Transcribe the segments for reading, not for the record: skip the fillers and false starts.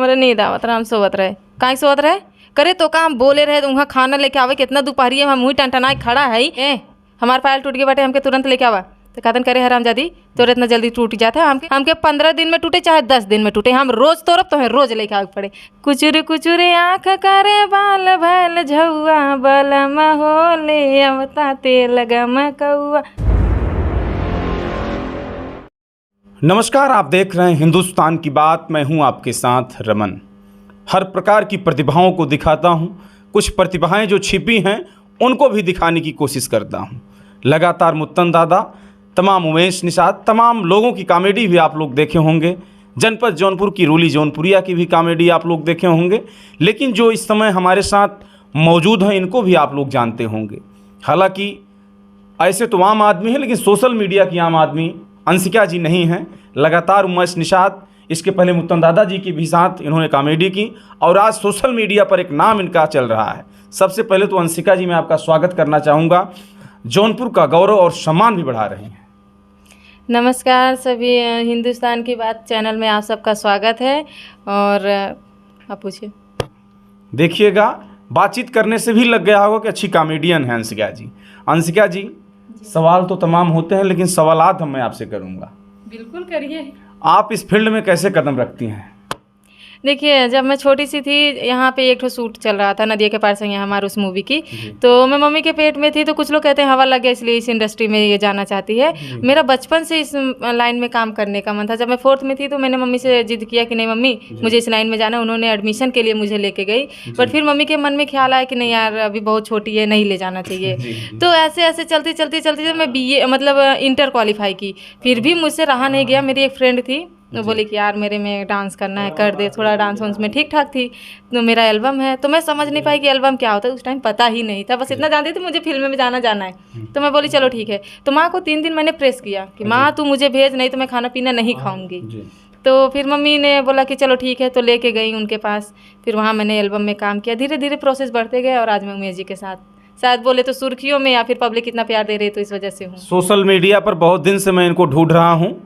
मोरे नींद आवत रहा, हम सोवत रहे। काहे सोवत रहे? करे तो काम बोले रहे तो वहाँ खाना लेके आवे, कितना दोपहरिया में मुँह टनटनाए खड़ा है। ए हमार पायल टूट गए बाटे, हमके तुरंत लेके आवा। तो कहतन करे हरामजादी तोरे इतना जल्दी टूट जाता है, हमके 15 दिन में टूटे चाहे 10 दिन में टूटे, हम रोज तोड़ब तो रोज लेके आगे पड़े। कुचुर कुचुर आँख करे बाल भैल झौआ, बलम होले अवता तेल गम कौआ। नमस्कार, आप देख रहे हैं हिंदुस्तान की बात। मैं हूं आपके साथ रमन। हर प्रकार की प्रतिभाओं को दिखाता हूं, कुछ प्रतिभाएं जो छिपी हैं उनको भी दिखाने की कोशिश करता हूं। लगातार मुत्तन दादा, तमाम उमेश निषाद, तमाम लोगों की कॉमेडी भी आप लोग देखे होंगे। जनपद जौनपुर की रूली जौनपुरिया की भी कॉमेडी आप लोग देखे होंगे। लेकिन जो इस समय हमारे साथ मौजूद हैं इनको भी आप लोग जानते होंगे। हालांकि ऐसे तो आम आदमी हैं, लेकिन सोशल मीडिया की आम आदमी अंशिका जी नहीं हैं। लगातार उमेश निषाद, इसके पहले मुत्तन दादा जी की भी साथ इन्होंने कॉमेडी की और आज सोशल मीडिया पर एक नाम इनका चल रहा है। सबसे पहले तो अंशिका जी मैं आपका स्वागत करना चाहूँगा। जौनपुर का गौरव और सम्मान भी बढ़ा रही हैं। नमस्कार सभी, हिंदुस्तान की बात चैनल में आप सबका स्वागत है। और आप पूछिए। देखिएगा, बातचीत करने से भी लग गया होगा कि अच्छी कॉमेडियन है अंशिका जी। अंशिका जी, सवाल तो तमाम होते हैं लेकिन सवालात मैं आपसे करूंगा। बिल्कुल करिए। आप इस फील्ड में कैसे कदम रखती हैं? देखिए, जब मैं छोटी सी थी, यहाँ पे एक ठो शूट चल रहा था नदिया के पार से, यहाँ हमारे उस मूवी की। तो मैं मम्मी के पेट में थी, तो कुछ लोग कहते हैं हवा लग गया इसलिए इस इंडस्ट्री में ये जाना चाहती है। मेरा बचपन से इस लाइन में काम करने का मन था। जब मैं 4th में थी तो मैंने मम्मी से जिद किया कि नहीं मम्मी, मुझे इस लाइन में जाना है। उन्होंने एडमिशन के लिए मुझे लेके गई, बट फिर मम्मी के मन में ख्याल आया कि नहीं यार, अभी बहुत छोटी है, नहीं ले जाना चाहिए। तो ऐसे ऐसे चलते चलते मैं BA मतलब इंटर क्वालिफाई की, फिर भी मुझसे रहा नहीं गया। मेरी एक फ्रेंड थी, तो बोली कि यार मेरे में डांस करना है, कर दे। थोड़ा डांस वांस में ठीक ठाक थी। तो मेरा एल्बम है, तो मैं समझ नहीं पाई कि एल्बम क्या होता है। उस टाइम पता ही नहीं था, बस इतना जानती थी मुझे फिल्म में जाना है। तो मैं बोली चलो ठीक है। तो माँ को 3 दिन मैंने प्रेस किया कि माँ तू मुझे भेज, नहीं तो मैं खाना पीना नहीं खाऊंगी। तो फिर मम्मी ने बोला कि चलो ठीक है, तो लेके गई उनके पास। फिर वहाँ मैंने एल्बम में काम किया। धीरे धीरे प्रोसेस बढ़ते गए और आज मैं उमेश जी के साथ, शायद बोले तो सुर्खियों में, या फिर पब्लिक इतना प्यार दे रही तो इस वजह से हूँ। सोशल मीडिया पर बहुत दिन से मैं इनको ढूंढ रहा हूँ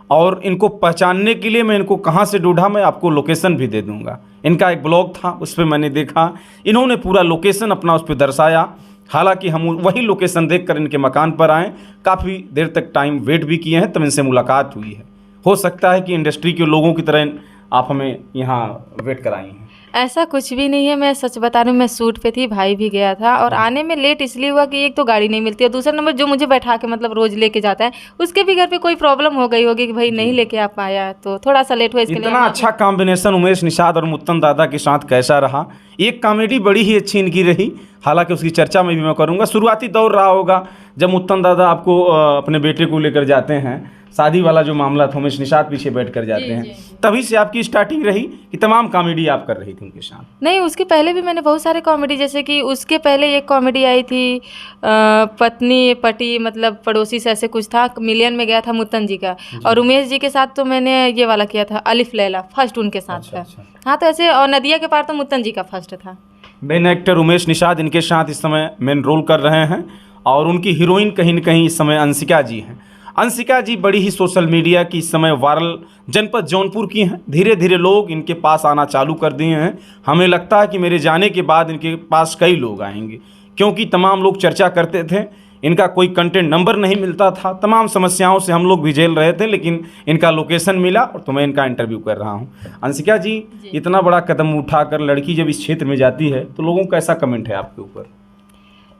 और इनको पहचानने के लिए मैं इनको कहाँ से ढूंढा, मैं आपको लोकेशन भी दे दूंगा। इनका एक ब्लॉग था, उस पर मैंने देखा, इन्होंने पूरा लोकेशन अपना उस पर दर्शाया। हालांकि हम वही लोकेशन देखकर इनके मकान पर आए, काफ़ी देर तक टाइम वेट भी किए हैं, तब इनसे मुलाकात हुई है। हो सकता है कि इंडस्ट्री के लोगों की तरह आप हमें यहाँ वेट कराई हैं। ऐसा कुछ भी नहीं है, मैं सच बता रही हूँ। मैं शूट पे थी, भाई भी गया था, और आने में लेट इसलिए हुआ कि एक तो गाड़ी नहीं मिलती, और दूसरा नंबर जो मुझे बैठा के मतलब रोज लेके जाता है, उसके भी घर पे कोई प्रॉब्लम हो गई होगी कि भाई नहीं लेके आ पाया, तो थोड़ा सा लेट हुआ। इसके लिए इतना अच्छा कॉम्बिनेशन उमेश निषाद और मुत्तन दादा के साथ कैसा रहा? एक कॉमेडी बड़ी ही अच्छी इनकी रही, हालांकि उसकी चर्चा में भी मैं करूँगा। शुरुआती दौर रहा होगा जब मुत्तन दादा आपको अपने बेटे को लेकर जाते हैं, शादी वाला जो मामला था, उमेश निषाद पीछे बैठ कर जाते हैं, तभी से आपकी स्टार्टिंग रही कि तमाम कॉमेडी आप कर रही थी उनके साथ? नहीं, उसके पहले भी मैंने बहुत सारे कॉमेडी, जैसे कि उसके पहले एक कॉमेडी आई थी पत्नी पति, मतलब पड़ोसी से ऐसे कुछ था, मिलियन में गया था मुत्तन जी का। और उमेश जी के साथ तो मैंने ये वाला किया था, अलिफ लैला, फर्स्ट उनके साथ था। हाँ, तो ऐसे, और नदिया के पार तो मुत्तन जी का फर्स्ट था। मेन एक्टर उमेश निषाद इनके साथ इस समय मेन रोल कर रहे हैं और उनकी हीरोइन कहीं न कहीं इस समय अंशिका जी हैं। अंशिका जी बड़ी ही सोशल मीडिया की इस समय वायरल जनपद जौनपुर की हैं। धीरे धीरे लोग इनके पास आना चालू कर दिए हैं। हमें लगता है कि मेरे जाने के बाद इनके पास कई लोग आएंगे, क्योंकि तमाम लोग चर्चा करते थे, इनका कोई कंटेंट नंबर नहीं मिलता था, तमाम समस्याओं से हम लोग भी झेल रहे थे, लेकिन इनका लोकेशन मिला और तो मैं इनका इंटरव्यू कर रहा हूँ। अंशिका जी, इतना बड़ा कदम उठाकर लड़की जब इस क्षेत्र में जाती है तो लोगों का ऐसा कमेंट है आपके ऊपर?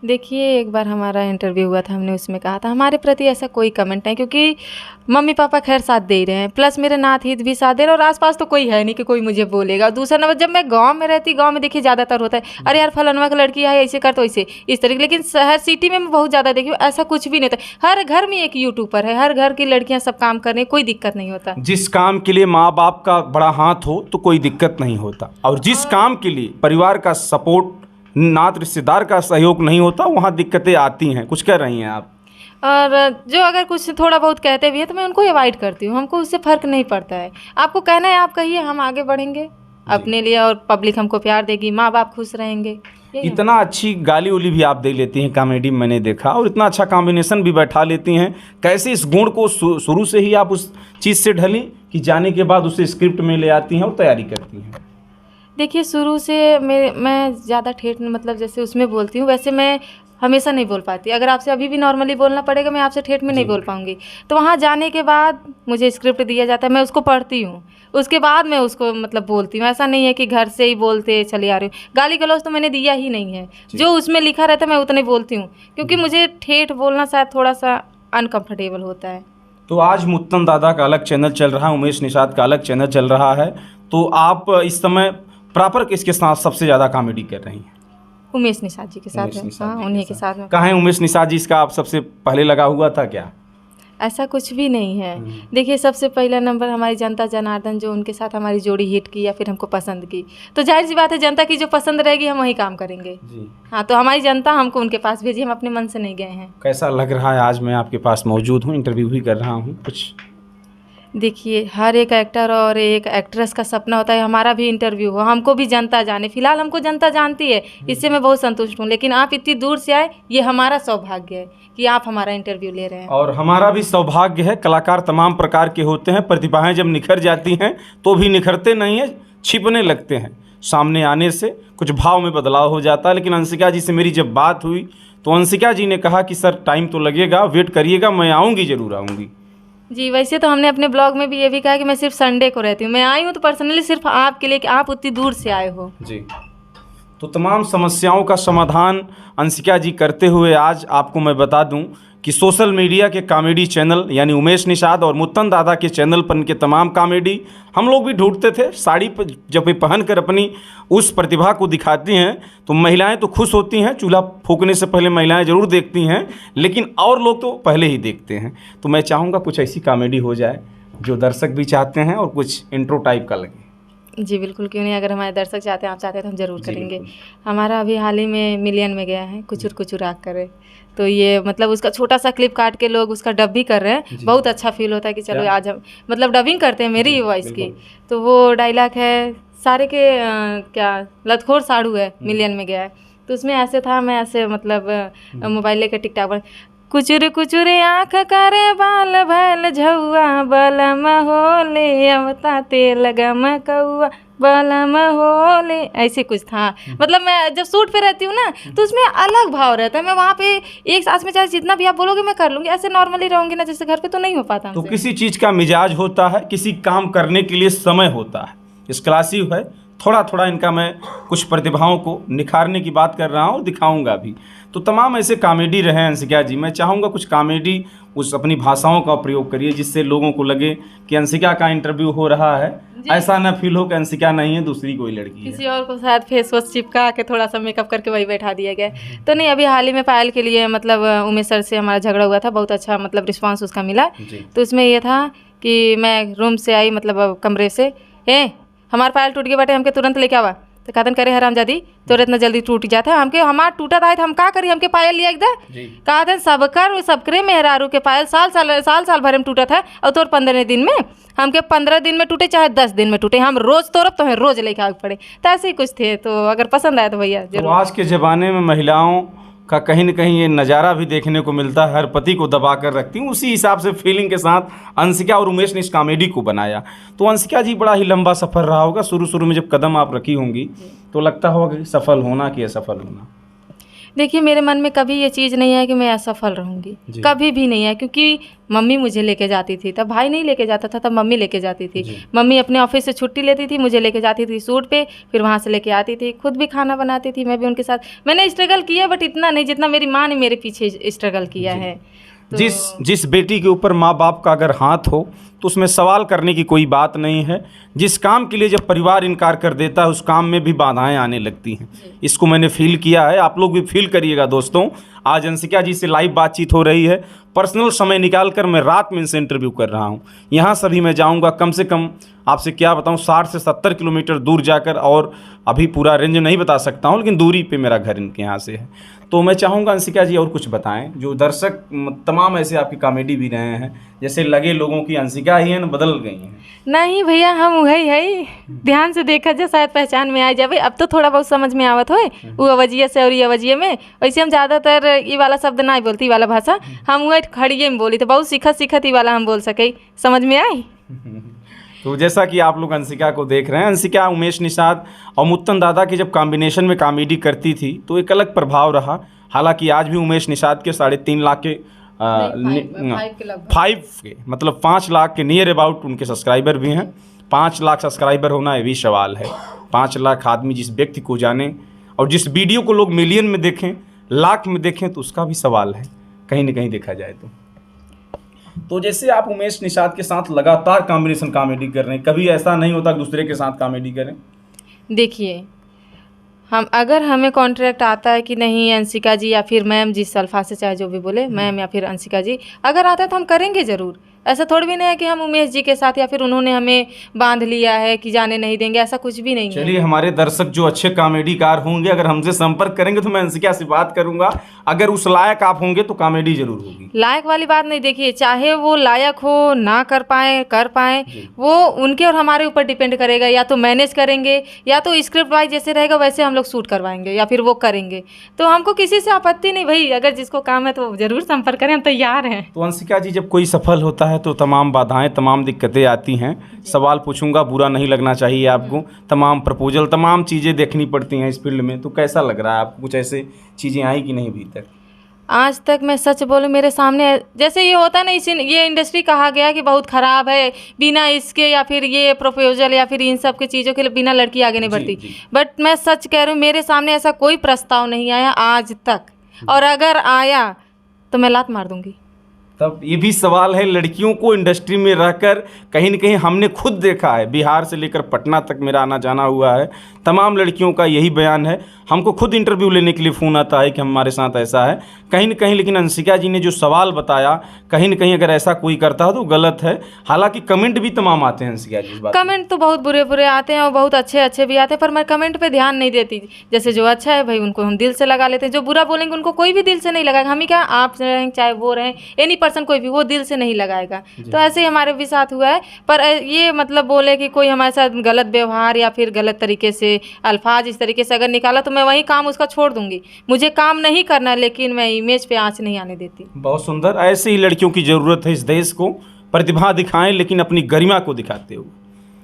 देखिए, एक बार हमारा इंटरव्यू हुआ था, हमने उसमें कहा था हमारे प्रति ऐसा कोई कमेंट नहीं, क्योंकि मम्मी पापा खैर साथ दे ही रहे हैं, प्लस मेरे नाथ हित भी साथ दे रहे हैं, और आसपास तो कोई है नहीं कि कोई मुझे बोलेगा। दूसरा नंबर, जब मैं गांव में रहती, गांव में देखिए ज़्यादातर होता है, अरे यार फलानवा की लड़की है, ऐसे कर तो ऐसे इस तरीके। लेकिन शहर सिटी में मैं बहुत ज़्यादा देखी हूँ, ऐसा कुछ भी नहीं होता। हर घर में एक यूट्यूबर है, हर घर की लड़कियाँ सब काम कर रही हैं, कोई दिक्कत नहीं होता। जिस काम के लिए माँ बाप का बड़ा हाथ हो तो कोई दिक्कत नहीं होता, और जिस काम के लिए परिवार का सपोर्ट, नात रिश्तेदार का सहयोग नहीं होता, वहाँ दिक्कतें आती हैं। कुछ कह रही हैं आप? और जो अगर कुछ थोड़ा बहुत कहते भी हैं तो मैं उनको अवॉइड करती हूँ, हमको उससे फ़र्क नहीं पड़ता है। आपको कहना है आप कहिए, हम आगे बढ़ेंगे अपने लिए, और पब्लिक हमको प्यार देगी, माँ बाप खुश रहेंगे। इतना अच्छी गाली उली भी आप दे लेती हैं कॉमेडी, मैंने देखा, और इतना अच्छा कॉम्बिनेशन भी बैठा लेती हैं। कैसे इस गुण को शुरू से ही आप उस चीज़ से ढली कि जाने के बाद उसे स्क्रिप्ट में ले आती हैं और तैयारी करती हैं? देखिए शुरू से मैं ज़्यादा ठेठ मतलब जैसे उसमें बोलती हूँ, वैसे मैं हमेशा नहीं बोल पाती। अगर आपसे अभी भी नॉर्मली बोलना पड़ेगा, मैं आपसे ठेठ में नहीं बोल पाऊँगी। तो वहाँ जाने के बाद मुझे स्क्रिप्ट दिया जाता है, मैं उसको पढ़ती हूँ, उसके बाद मैं उसको मतलब बोलती हूँ। ऐसा नहीं है कि घर से ही बोलते चली आ रही हूँ। गाली गलौज तो मैंने दिया ही नहीं है, जो उसमें लिखा रहता है मैं उतने बोलती हूँ, क्योंकि मुझे ठेठ बोलना शायद थोड़ा सा अनकम्फर्टेबल होता है। तो आज मुत्तन दादा का अलग चैनल चल रहा है, उमेश निषाद का अलग चैनल चल रहा है, तो आप इस समय प्रॉपर किसके साथ सबसे ज़्यादा कॉमेडी कर रही हैं? उमेश निषाद जी के साथ उमेश है। निषाद हाँ, जी उन्हीं के के साथ। साथ में। कहाँ है उमेश निषाद जी? इसका आप सबसे पहले लगा हुआ था क्या? ऐसा कुछ भी नहीं है। देखिए सबसे पहला नंबर हमारी जनता जनार्दन, जो उनके साथ हमारी जोड़ी हिट की या फिर हमको पसंद की, तो जाहिर सी बात है जनता की जो पसंद रहेगी हम वही काम करेंगे जी। हाँ, तो हमारी जनता हमको उनके पास भेजी, हम अपने मन से नहीं गए हैं। कैसा लग रहा है आज मैं आपके पास मौजूद हूँ, इंटरव्यू भी कर रहा हूँ कुछ? देखिए हर एक एक्टर और एक एक्ट्रेस का सपना होता है हमारा भी इंटरव्यू हो, हमको भी जनता जाने। फिलहाल हमको जनता जानती है, इससे मैं बहुत संतुष्ट हूँ। लेकिन आप इतनी दूर से आए, ये हमारा सौभाग्य है कि आप हमारा इंटरव्यू ले रहे हैं। और हमारा भी सौभाग्य है। कलाकार तमाम प्रकार के होते हैं, प्रतिभाएं जब निखर जाती हैं तो भी निखरते नहीं हैं, छिपने लगते हैं। सामने आने से कुछ भाव में बदलाव हो जाता है। लेकिन अंशिका जी से मेरी जब बात हुई तो अंशिका जी ने कहा कि सर टाइम तो लगेगा, वेट करिएगा, मैं आऊँगी, ज़रूर आऊँगी। जी, वैसे तो हमने अपने ब्लॉग में भी ये भी कहा कि मैं सिर्फ संडे को रहती हूँ। मैं आई हूँ तो पर्सनली सिर्फ आपके लिए कि आप उतनी दूर से आए हो। जी। तो तमाम समस्याओं का समाधान अंशिका जी करते हुए आज आपको मैं बता दूं कि सोशल मीडिया के कॉमेडी चैनल यानी उमेश निषाद और मुत्तन दादा के चैनल पर इनके तमाम कॉमेडी हम लोग भी ढूंढते थे। साड़ी पर जब ये पहन कर अपनी उस प्रतिभा को दिखाती हैं तो महिलाएं तो खुश होती हैं, चूल्हा फूकने से पहले महिलाएं ज़रूर देखती हैं, लेकिन और लोग तो पहले ही देखते हैं। तो मैं चाहूँगा कुछ ऐसी कॉमेडी हो जाए जो दर्शक भी चाहते हैं और कुछ इंट्रो टाइप का लगे। जी बिल्कुल, क्यों नहीं। अगर हमारे दर्शक चाहते हैं, आप चाहते हैं तो हम ज़रूर करेंगे। हमारा अभी हाल ही में मिलियन में गया है कुचुर कुचुर आग करे, तो ये मतलब उसका छोटा सा क्लिप काट के लोग उसका डब भी कर रहे हैं। बहुत अच्छा फील होता है कि चलो आज हम मतलब डबिंग करते हैं मेरी वॉइस की। तो वो डायलॉग है सारे के क्या लतखोर साड़ू है, मिलियन में गया है। तो उसमें ऐसे था, मैं ऐसे मतलब मोबाइल लेकर टिकटॉक पर कुचुर कुचुर आँख करे बाल भैल झौआ बलम होले अवता तेल गम कौआ बलम होले, ऐसे कुछ था। मतलब मैं जब शूट पे रहती हूँ ना तो उसमें अलग भाव रहता है। मैं वहाँ पे एक सांस में चाहे जितना भी आप बोलोगे मैं कर लूँगी। ऐसे नॉर्मली रहूँगी ना जैसे घर पे तो नहीं हो पाता। तो किसी चीज़ का मिजाज होता है, किसी काम करने के लिए समय होता है। इस क्लासी है, थोड़ा थोड़ा इनका मैं कुछ प्रतिभाओं को निखारने की बात कर रहा हूँ और दिखाऊंगा भी। तो तमाम ऐसे कॉमेडी रहे अंशिका जी, मैं चाहूँगा कुछ कॉमेडी उस अपनी भाषाओं का प्रयोग करिए जिससे लोगों को लगे कि अंशिका का इंटरव्यू हो रहा है, ऐसा ना फील हो कि अंशिका नहीं है, दूसरी कोई लड़की है। किसी और को शायद फेस वॉश चिपका के थोड़ा सा मेकअप करके वही बैठा दिया गया। तो नहीं, अभी हाल ही में पायल के लिए मतलब उमेश सर से हमारा झगड़ा हुआ था, बहुत अच्छा मतलब रिस्पांस उसका मिला। तो उसमें ये था कि मैं रूम से आई मतलब कमरे से, हमारा पायल टूट गया बाटे, हमके तुरंत लेके आवा। तो कहतन करे हरामजादी तोरे इतना जल्दी टूट जाता है, हमके हमार टूटा था तो हम का करी, हमके पायल लिया एकदम। कहतन सबकरे मेहरारू के पायल साल भर में टूटा था और तोर 15 दिन में, हमके 15 दिन में टूटे चाहे 10 दिन में टूटे, हम रोज तोड़ब तो रोज लेके आगे पड़े। तो ऐसे ही कुछ थे। तो अगर पसंद आया तो भैया जरूर। तो आज के ज़माने में महिलाओं का कहीं न कहीं ये नज़ारा भी देखने को मिलता है, हर पति को दबा कर रखती हूँ। उसी हिसाब से फीलिंग के साथ अंशिका और उमेश ने इस कॉमेडी को बनाया। तो अंशिका जी बड़ा ही लंबा सफ़र रहा होगा, शुरू में जब कदम आप रखी होंगी तो लगता होगा कि सफल होना कि असफल होना। देखिए मेरे मन में कभी ये चीज़ नहीं है कि मैं असफल रहूँगी, कभी भी नहीं है। क्योंकि मम्मी मुझे लेके जाती थी, तब भाई नहीं लेके जाता था, तब मम्मी लेके जाती थी। मम्मी अपने ऑफिस से छुट्टी लेती थी, मुझे लेके जाती थी शूट पे, फिर वहाँ से लेके आती थी, खुद भी खाना बनाती थी, मैं भी उनके साथ। मैंने स्ट्रगल किया बट इतना नहीं जितना मेरी माँ ने मेरे पीछे स्ट्रगल किया है। तो जिस बेटी के ऊपर माँ बाप का अगर हाथ हो तो उसमें सवाल करने की कोई बात नहीं है। जिस काम के लिए जब परिवार इनकार कर देता है उस काम में भी बाधाएं आने लगती हैं। इसको मैंने फील किया है, आप लोग भी फील करिएगा दोस्तों। आज अंशिका जी से लाइव बातचीत हो रही है, पर्सनल समय निकाल कर मैं रात में इनसे इंटरव्यू कर रहा हूँ। यहाँ से भी मैं जाऊँगा कम से कम आपसे क्या बताऊँ 60 से 70 किलोमीटर दूर जाकर, और अभी पूरा रेंज नहीं बता सकता हूँ लेकिन दूरी पे मेरा घर इनके यहाँ से है। तो मैं चाहूँगा अंशिका जी और कुछ बताएं, जो दर्शक तमाम ऐसे आपकी कॉमेडी भी रहे हैं जैसे लगे लोगों की अंशिका ही है न बदल गई हैं। नहीं भैया हम वही है, ध्यान से देखा जाए शायद पहचान में आ जाए। अब तो थोड़ा बहुत समझ में आवत होए वो अवजिया से और ये अवजिया में। वैसे हम ज़्यादातर ये वाला शब्द ना बोलती, वाला भाषा हम वही खड़िए में बोली, तो बहुत सीखत ये वाला हम बोल सके, समझ में आई। तो जैसा कि आप लोग अंशिका को देख रहे हैं, अंशिका उमेश निषाद और मुत्तन दादा की जब कॉम्बिनेशन में कॉमेडी करती थी तो एक अलग प्रभाव रहा। हालांकि आज भी उमेश निषाद के 3.5 लाख के 5 लाख के नियर अबाउट उनके सब्सक्राइबर भी हैं। 5 लाख सब्सक्राइबर होना ये भी सवाल है। 5 लाख आदमी जिस व्यक्ति को जाने और जिस वीडियो को लोग मिलियन में देखें, लाख में देखें, तो उसका भी सवाल है कहीं ना कहीं देखा जाए तो जैसे आप उमेश निषाद के साथ लगातार कॉम्बिनेशन कॉमेडी कर रहे हैं, कभी ऐसा नहीं होता कि दूसरे के साथ कॉमेडी करें? देखिए, अगर हमें कॉन्ट्रैक्ट आता है कि नहीं अंशिका जी या फिर मैम, जिस अल्फाज से चाहे जो भी बोले, मैम या फिर अंशिका जी, अगर आता है तो हम करेंगे ज़रूर। ऐसा थोड़ी भी नहीं है कि हम उमेश जी के साथ या फिर उन्होंने हमें बांध लिया है कि जाने नहीं देंगे, ऐसा कुछ भी नहीं है। चलिए, हमारे दर्शक जो अच्छे कॉमेडीकार होंगे अगर हमसे संपर्क करेंगे तो मैं अंशिका से बात करूंगा। अगर उस लायक आप होंगे तो कॉमेडी जरूर होगी। लायक वाली बात नहीं, देखिए चाहे वो लायक हो, ना कर पाए, वो उनके और हमारे ऊपर डिपेंड करेगा। या तो मैनेज करेंगे या तो स्क्रिप्ट वाइज जैसे रहेगा वैसे हम लोग शूट करवाएंगे या फिर वो करेंगे। तो हमको किसी से आपत्ति नहीं भाई, अगर जिसको काम है तो जरूर संपर्क करें, हम तैयार हैं। तो अंशिका जी, जब कोई सफल होता है तो तमाम बाधाएं, तमाम दिक्कतें आती हैं। सवाल पूछूंगा, बुरा नहीं लगना चाहिए आपको। तमाम प्रपोजल, तमाम चीज़ें देखनी पड़ती हैं इस फील्ड में, तो कैसा लग रहा है आपको? कुछ ऐसे चीज़ें आई कि नहीं अभी तक? आज तक मैं सच बोलूं, मेरे सामने जैसे ये होता है ना, ये इंडस्ट्री कहा गया कि बहुत ख़राब है, बिना इसके या फिर ये प्रपोजल या फिर इन सब की चीज़ों के लिए बिना लड़की आगे नहीं बढ़ती। बट मैं सच कह रही हूँ, मेरे सामने ऐसा कोई प्रस्ताव नहीं आया आज तक, और अगर आया तो मैं लात मार दूंगी। तब ये भी सवाल है, लड़कियों को इंडस्ट्री में रहकर कहीं न कहीं हमने खुद देखा है, बिहार से लेकर पटना तक मेरा आना जाना हुआ है, तमाम लड़कियों का यही बयान है। हमको खुद इंटरव्यू लेने के लिए फ़ोन आता है कि हमारे साथ ऐसा है कहीं न कहीं। लेकिन अंशिका जी ने जो सवाल बताया, कहीं न कहीं अगर ऐसा कोई करता है तो गलत है। हालांकि कमेंट भी तमाम आते हैं अंशिका जी, इस बात कमेंट तो बहुत बुरे बुरे आते हैं और बहुत अच्छे भी आते हैं, पर मैं कमेंट पे ध्यान नहीं देती। जैसे जो अच्छा है भाई उनको हम दिल से लगा लेते हैं, जो बुरा बोलेंगे उनको कोई भी दिल से नहीं लगाएगा। हम ही क्या, आप रहें चाहे वो रहें, एनी पर्सन कोई भी, वो दिल से नहीं लगाएगा। तो ऐसे ही हमारे भी साथ हुआ है। पर ये मतलब बोले कि कोई हमारे साथ गलत व्यवहार या फिर गलत तरीके से अल्फाज इस तरीके से अगर निकाला तो मैं वही काम उसका छोड़ दूंगी। मुझे काम नहीं करना, लेकिन मैं इमेज पे आंच नहीं आने देती। बहुत सुंदर, ऐसे ही लड़कियों की ज़रूरत है इस देश को। प्रतिभा दिखाएं लेकिन अपनी गरिमा को दिखाते हुए।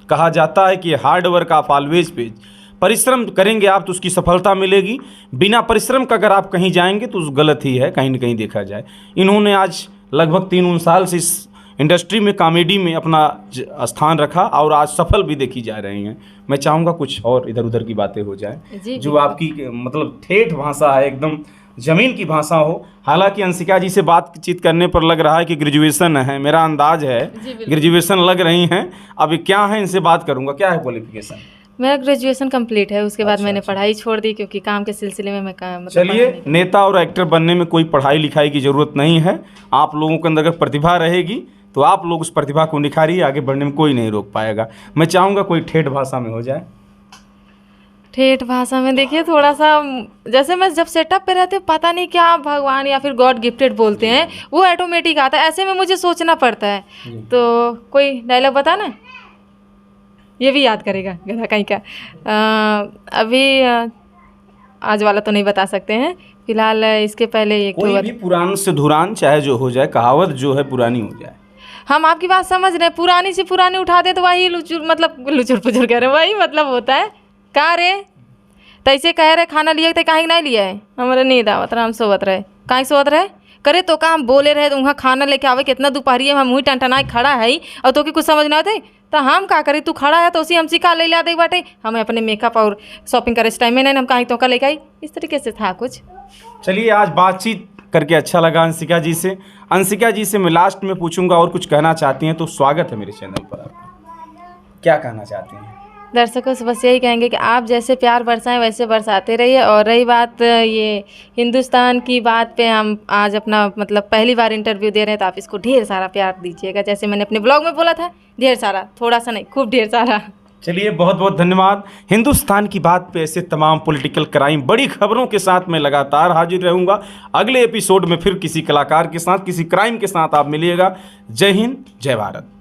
कहा जाता है कि hard work of always page, परिश्रम करेंगे आप तो उसकी सफलता मिलेगी। बिना परिश्रम का अगर आप कहीं जाएंगे तो गलत ही है कहीं न कहीं देखा जाए। इन्होंने आज लगभग 3 साल से इस इंडस्ट्री में कॉमेडी में अपना स्थान रखा और आज सफल भी देखी जा रही हैं। मैं चाहूँगा कुछ और इधर उधर की बातें हो जाए, जो आपकी मतलब ठेठ भाषा है, एकदम ज़मीन की भाषा हो। हालांकि अंशिका जी से बातचीत करने पर लग रहा है कि ग्रेजुएशन है, मेरा अंदाज है ग्रेजुएशन लग रही हैं। अभी क्या है, इनसे बात करूँगा, क्या है क्वालिफिकेशन? मेरा ग्रेजुएशन कंप्लीट है, उसके बाद मैंने पढ़ाई छोड़ दी क्योंकि काम के सिलसिले में मैं मतलब चलिए, नेता और एक्टर बनने में कोई पढ़ाई लिखाई की ज़रूरत नहीं है। आप लोगों के अंदर अगर प्रतिभा रहेगी तो आप लोग उस प्रतिभा को निखारिए, आगे बढ़ने में कोई नहीं रोक पाएगा। मैं चाहूँगा कोई ठेठ भाषा में हो जाए। ठेठ भाषा में देखिए, थोड़ा सा जैसे मैं जब सेटअप पे रहती हूँ, पता नहीं क्या भगवान या फिर गॉड गिफ्टेड बोलते हैं, वो ऑटोमेटिक आता है। ऐसे में मुझे सोचना पड़ता है। तो कोई डायलॉग बता ना, ये भी याद करेगा गधा कहीं का। अभी आज वाला तो नहीं बता सकते हैं फिलहाल, इसके पहले एक कोई भी पुरान से धुरान चाहे जो हो जाए, कहावत जो है पुरानी हो जाए। हम आपकी बात समझ रहे हैं, पुरानी से पुरानी उठा दे तो वही लुचुर पुचुर कह रहे, वही मतलब होता है। का रे तैसे कह रहे खाना लिया तो काहे नहीं लिया है, हमारे नींद आवत रहा, हम सोवत रहे, काहे सोवत रहे करे तो का हम बोले रहे तो वहाँ खाना लेके आवे, कितना दोपहरी है, हम मुँह टनटनाए खड़ा है और तो कि कुछ समझ ना आते तो हम का करी, तू खड़ा है तो उसी हम सिखा ले ला दे बाटे। हमें अपने मेकअप और शॉपिंग करे इस टाइम में नहीं, हम कहीं तो का लेके आई, इस तरीके से था कुछ। चलिए, आज बातचीत करके अच्छा लगा अंशिका जी से। अंशिका जी से मैं लास्ट में पूछूंगा, और कुछ कहना चाहती हैं तो स्वागत है मेरे चैनल पर आपका, क्या कहना चाहती हैं? दर्शकों से बस यही कहेंगे कि आप जैसे प्यार बरसाएं वैसे बरसाते रहिए। और रही बात ये हिंदुस्तान की बात पे, हम आज अपना मतलब पहली बार इंटरव्यू दे रहे हैं तो आप इसको ढेर सारा प्यार दीजिएगा। जैसे मैंने अपने ब्लॉग में बोला था, ढेर सारा, थोड़ा सा नहीं, खूब ढेर सारा। चलिए, बहुत बहुत धन्यवाद। हिंदुस्तान की बात पे ऐसे तमाम पॉलिटिकल क्राइम, बड़ी खबरों के साथ मैं लगातार हाजिर रहूंगा। अगले एपिसोड में फिर किसी कलाकार के साथ, किसी क्राइम के साथ आप मिलिएगा। जय हिंद, जय भारत।